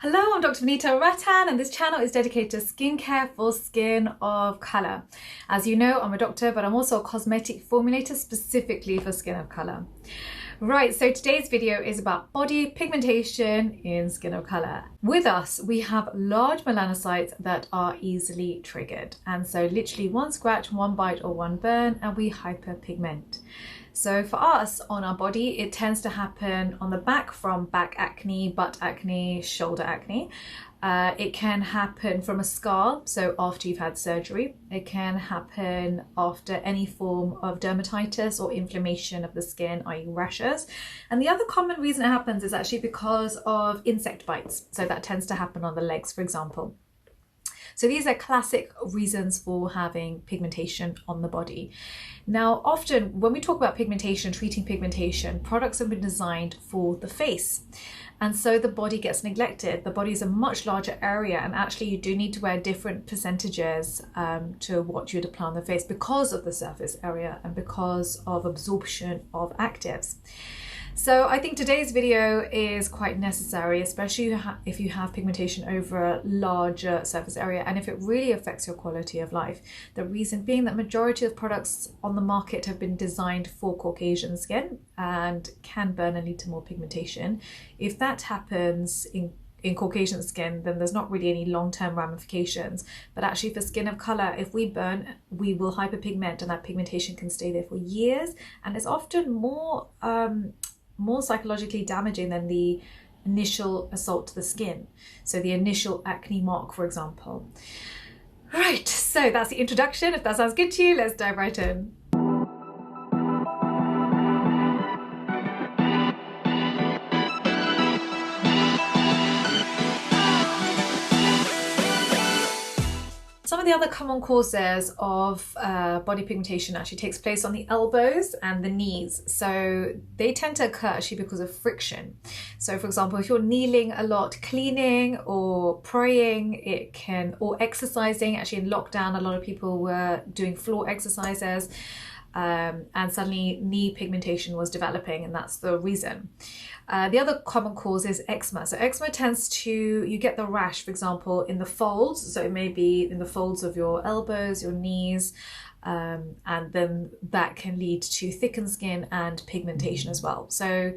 Hello, I'm Dr. Vanita Rattan and this channel is dedicated to skincare for skin of colour. As you know, I'm a doctor, but I'm also a cosmetic formulator specifically for skin of colour. Right, so today's video is about body pigmentation in skin of colour. With us, we have large melanocytes that are easily triggered. And so literally one scratch, one bite or one burn and we hyperpigment. So for us on our body, it tends to happen on the back from back acne, butt acne, shoulder acne. It can happen from a scar, so after you've had surgery. It can happen after any form of dermatitis or inflammation of the skin, i.e. rashes. And the other common reason it happens is actually because of insect bites. So that tends to happen on the legs, for example. So these are classic reasons for having pigmentation on the body. Now, often when we talk about pigmentation, treating pigmentation, products have been designed for the face. And so the body gets neglected. The body is a much larger area, and actually you do need to wear different percentages to what you'd apply on the face because of the surface area and because of absorption of actives. So I think today's video is quite necessary, especially if you have pigmentation over a larger surface area and if it really affects your quality of life. The reason being that majority of products on the market have been designed for Caucasian skin and can burn and lead to more pigmentation. If that happens in Caucasian skin, then there's not really any long-term ramifications. But actually for skin of color, if we burn, we will hyperpigment and that pigmentation can stay there for years. And it's often more psychologically damaging than the initial assault to the skin. So the initial acne mark, for example. Right, so that's the introduction. If that sounds good to you, let's dive right in. Some of the other common causes of body pigmentation actually takes place on the elbows and the knees. So they tend to occur actually because of friction. So for example, if you're kneeling a lot, cleaning or praying, or exercising. Actually in lockdown, a lot of people were doing floor exercises. And suddenly knee pigmentation was developing, and that's the reason. The other common cause is eczema. So eczema tends to, you get the rash, for example, in the folds. So it may be in the folds of your elbows, your knees, and then that can lead to thickened skin and pigmentation as well. So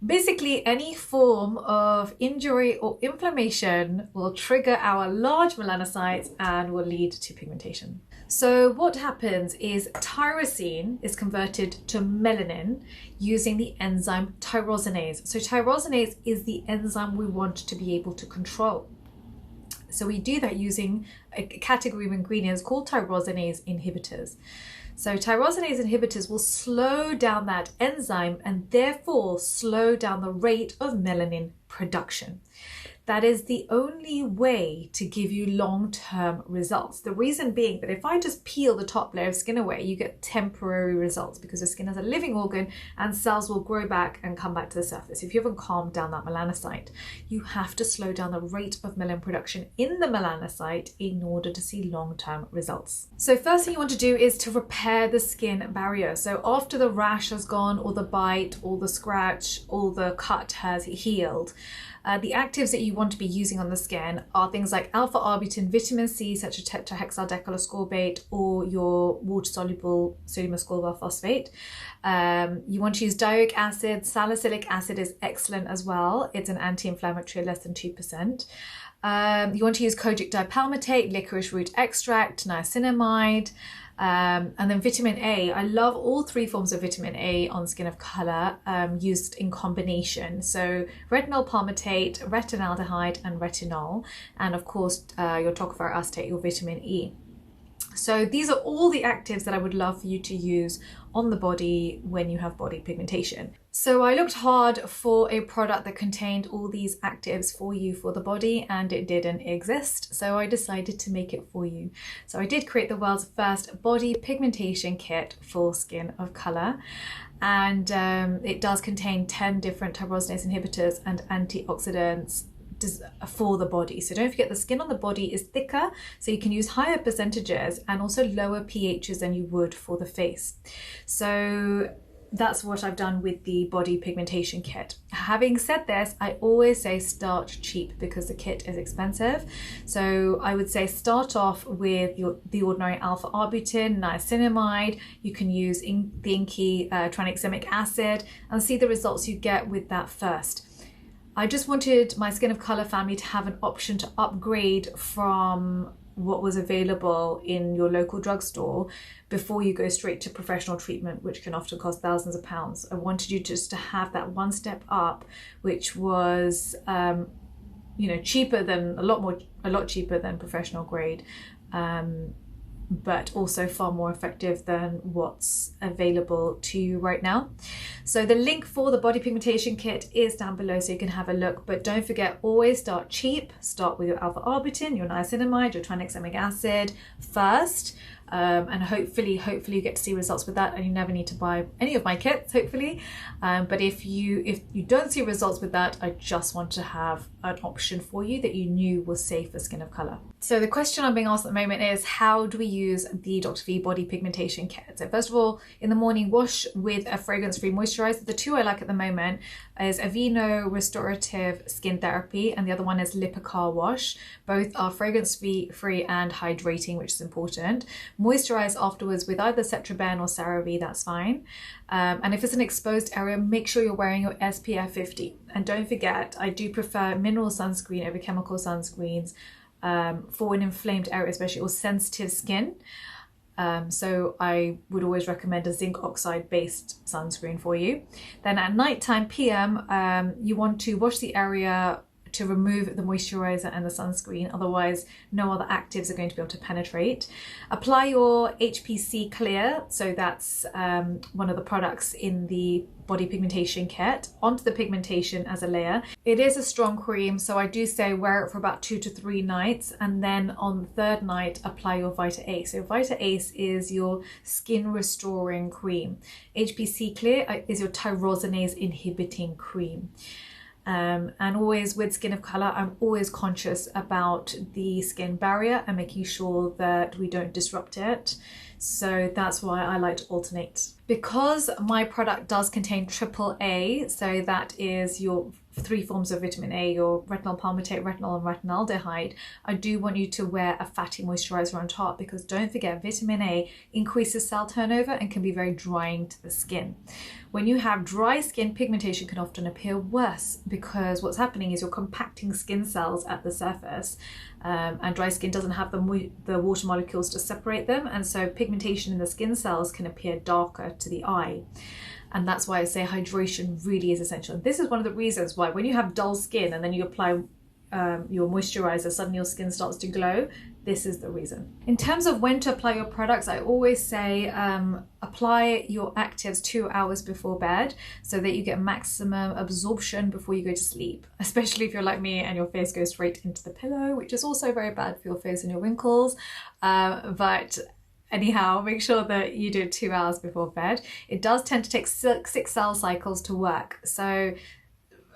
basically any form of injury or inflammation will trigger our large melanocytes and will lead to pigmentation. So what happens is tyrosine is converted to melanin using the enzyme tyrosinase. So tyrosinase is the enzyme we want to be able to control. So we do that using a category of ingredients called tyrosinase inhibitors. So tyrosinase inhibitors will slow down that enzyme and therefore slow down the rate of melanin production. That is the only way to give you long-term results. The reason being that if I just peel the top layer of skin away, you get temporary results because the skin is a living organ and cells will grow back and come back to the surface. If you haven't calmed down that melanocyte, you have to slow down the rate of melanin production in the melanocyte in order to see long-term results. So first thing you want to do is to repair the skin barrier. So after the rash has gone, or the bite, or the scratch, or the cut has healed, the actives that you want to be using on the skin are things like alpha-arbutin, vitamin C, such as tetrahexyldecanoascorbate, or your water-soluble sodium ascorbyl phosphate. You want to use dioic acid. Salicylic acid is excellent as well. It's an anti-inflammatory, less than 2%. You want to use kojic dipalmitate, licorice root extract, niacinamide. And then vitamin A. I love all three forms of vitamin A on skin of colour used in combination. So retinol palmitate, retinaldehyde and retinol. And of course your tocopherol acetate, your vitamin E. So these are all the actives that I would love for you to use on the body when you have body pigmentation. So I looked hard for a product that contained all these actives for you for the body, and it didn't exist. So I decided to make it for you. So I did create the world's first body pigmentation kit for skin of color. And it does contain 10 different tyrosinase inhibitors and antioxidants for the body. So don't forget, the skin on the body is thicker, so you can use higher percentages and also lower pHs than you would for the face. So that's what I've done with the body pigmentation kit. Having said this, I always say start cheap because the kit is expensive. So I would say start off with the ordinary alpha arbutin, niacinamide. You can use the inky tranexamic acid and see the results you get with that first. I just wanted my Skin of Colour family to have an option to upgrade from what was available in your local drugstore before you go straight to professional treatment, which can often cost thousands of pounds. I wanted you just to have that one step up, which was cheaper than a lot cheaper than professional grade, but also far more effective than what's available to you right now. So the link for the body pigmentation kit is down below so you can have a look, but don't forget, always start cheap. Start with your alpha arbutin, your niacinamide, your tranexamic acid first. And hopefully you get to see results with that, and you never need to buy any of my kits, hopefully. But if you don't see results with that, I just want to have an option for you that you knew was safe for Skin of Colour. So the question I'm being asked at the moment is, how do we use the Dr. V body pigmentation kit? So first of all, in the morning, wash with a fragrance-free moisturiser. The two I like at the moment is AVEENO Restorative Skin Therapy, and the other one is LIPIKAR Wash. Both are fragrance-free and hydrating, which is important. Moisturize afterwards with either Cetraben or CeraVe, that's fine. And if it's an exposed area, make sure you're wearing your SPF 50. And don't forget, I do prefer mineral sunscreen over chemical sunscreens for an inflamed area, especially, or sensitive skin. So I would always recommend a zinc oxide based sunscreen for you. Then at nighttime PM, you want to wash the area to remove the moisturizer and the sunscreen, otherwise no other actives are going to be able to penetrate. Apply your HPC Clear, so that's one of the products in the body pigmentation kit, onto the pigmentation as a layer. It is a strong cream, so I do say wear it for about 2 to 3 nights, and then on the 3rd night apply your VITA Ace. So VITA Ace is your skin restoring cream. HPC Clear is your tyrosinase inhibiting cream. And always with Skin of Colour, I'm always conscious about the skin barrier and making sure that we don't disrupt it. So that's why I like to alternate. Because my product does contain AAA, so that is your 3 forms of vitamin A, your retinol palmitate, retinol and retinaldehyde, I do want you to wear a fatty moisturizer on top, because don't forget, vitamin A increases cell turnover and can be very drying to the skin. When you have dry skin, pigmentation can often appear worse, because what's happening is you're compacting skin cells at the surface, and dry skin doesn't have the water molecules to separate them, and so pigmentation in the skin cells can appear darker to the eye. And that's why I say hydration really is essential. And this is one of the reasons why when you have dull skin and then you apply your moisturizer, suddenly your skin starts to glow. This is the reason. In terms of when to apply your products, I always say apply your actives 2 hours before bed so that you get maximum absorption before you go to sleep, especially if you're like me and your face goes straight into the pillow, which is also very bad for your face and your wrinkles. But anyhow, make sure that you do it 2 hours before bed. It does tend to take 6 cell cycles to work. So,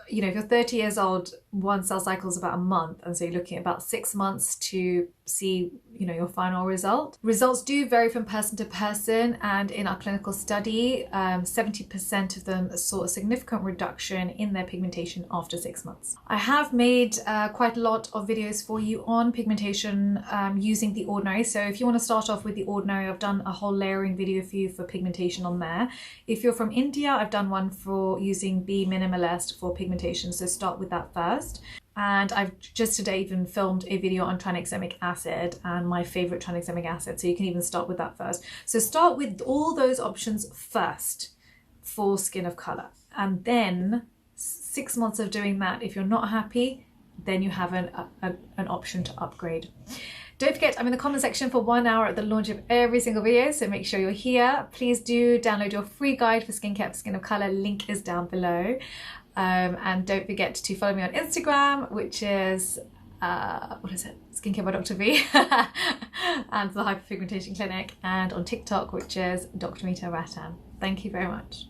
you know, if you're 30 years old, 1 cell cycle is about a month. And so you're looking at about 6 months to see, you know, your final result. Results do vary from person to person. And in our clinical study, 70% of them saw a significant reduction in their pigmentation after 6 months. I have made quite a lot of videos for you on pigmentation using The Ordinary. So if you want to start off with The Ordinary, I've done a whole layering video for you for pigmentation on there. If you're from India, I've done one for using Be Minimalist for pigmentation. So start with that first. And I've just today even filmed a video on tranexamic acid and my favorite tranexamic acid, so you can even start with that first. So start with all those options first for Skin of Colour, and then 6 months of doing that, if you're not happy, then you have an option to upgrade. Don't forget, I'm in the comment section for 1 hour at the launch of every single video, so make sure you're here. Please do download your free guide for skincare for Skin of Colour. Link is down below. And don't forget to follow me on Instagram, which is what is it? Skincare by Dr. V and the Hyperpigmentation Clinic, and on TikTok, which is Dr. Vanita Rattan. Thank you very much.